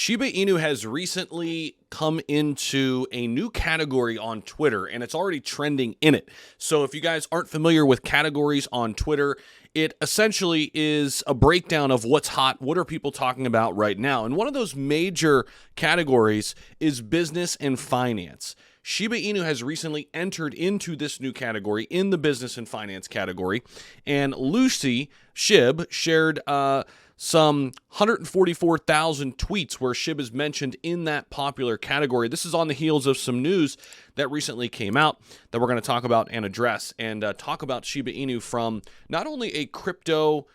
Shiba Inu has recently come into a new category on Twitter, and it's already trending in it. So if you guys aren't familiar with categories on Twitter, it essentially is a breakdown of what's hot, what are people talking about right now. And one of those major categories is business and finance. Shiba Inu has recently entered into this new category in the business and finance category, and Lucy Shib shared some 144,000 tweets where SHIB is mentioned in that popular category. This is on the heels of some news that recently came out that we're going to talk about and address, and talk about Shiba Inu from not only a crypto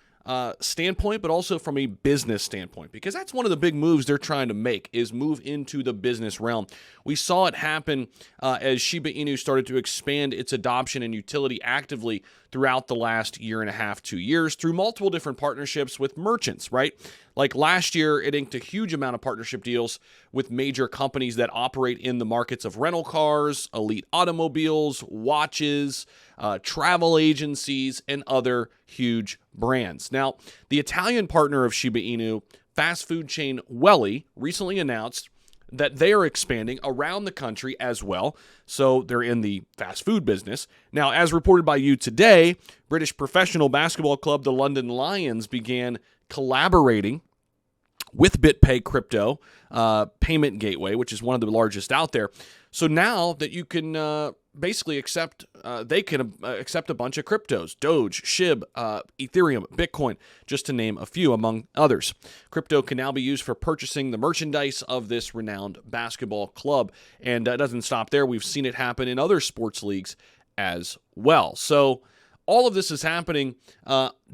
standpoint, but also from a business standpoint, because that's one of the big moves they're trying to make, is move into the business realm. We saw it happen as Shiba Inu started to expand its adoption and utility actively throughout the last year and a half, 2 years, through multiple different partnerships with merchants, right? Like last year, it inked a huge amount of partnership deals with major companies that operate in the markets of rental cars, elite automobiles, watches, travel agencies, and other huge brands. Now, the Italian partner of Shiba Inu, fast food chain Welly, recently announced that they are expanding around the country as well. So they're in the fast food business. Now, as reported by you today, British professional basketball club, the London Lions, began collaborating with BitPay Crypto payment gateway, which is one of the largest out there. So now that you can basically accept, they can accept a bunch of cryptos: Doge, SHIB, Ethereum, Bitcoin, just to name a few among others. Crypto can now be used for purchasing the merchandise of this renowned basketball club. And it doesn't stop there. We've seen it happen in other sports leagues as well. So all of this is happening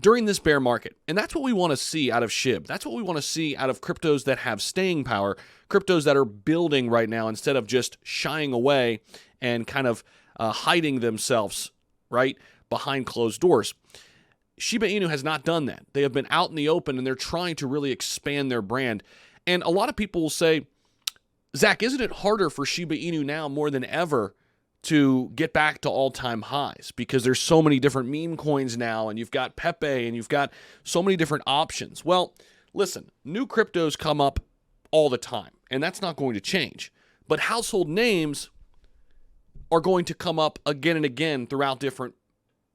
during this bear market. And that's what we want to see out of SHIB. That's what we want to see out of cryptos that have staying power, cryptos that are building right now instead of just shying away and kind of hiding themselves, right, behind closed doors. Shiba Inu has not done that. They have been out in the open, and they're trying to really expand their brand. And a lot of people will say, Zach, isn't it harder for Shiba Inu now more than ever to get back to all-time highs, because there's so many different meme coins now, and you've got Pepe, and you've got so many different options? Well, listen, new cryptos come up all the time, and that's not going to change. But household names are going to come up again and again throughout different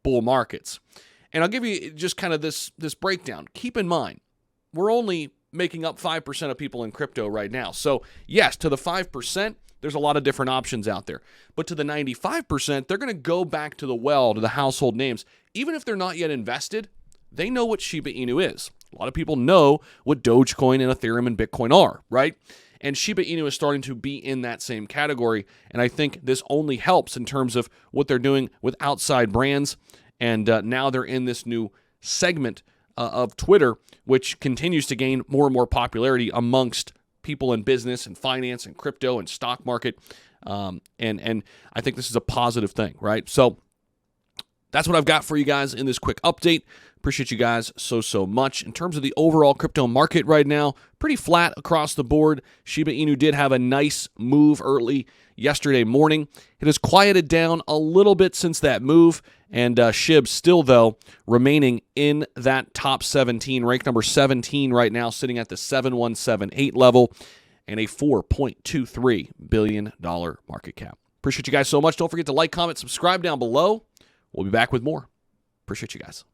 bull markets. And I'll give you just kind of this breakdown. Keep in mind, we're only making up 5% of people in crypto right now. So yes, to the 5%, there's a lot of different options out there. But to the 95%, they're going to go back to the well, to the household names. Even if they're not yet invested, they know what Shiba Inu is. A lot of people know what Dogecoin and Ethereum and Bitcoin are, right? And Shiba Inu is starting to be in that same category. And I think this only helps in terms of what they're doing with outside brands. And now they're in this new segment of Twitter, which continues to gain more and more popularity amongst people in business and finance and crypto and stock market. And I think this is a positive thing, right? So that's what I've got for you guys in this quick update. Appreciate you guys so much. In terms of the overall crypto market right now, pretty flat across the board. Shiba Inu did have a nice move early yesterday morning. It has quieted down a little bit since that move, and SHIB still, though, remaining in that top 17, ranked number 17 right now, sitting at the 7178 level, and a $4.23 billion market cap. Appreciate you guys so much. Don't forget to like, comment, subscribe down below. We'll be back with more. Appreciate you guys.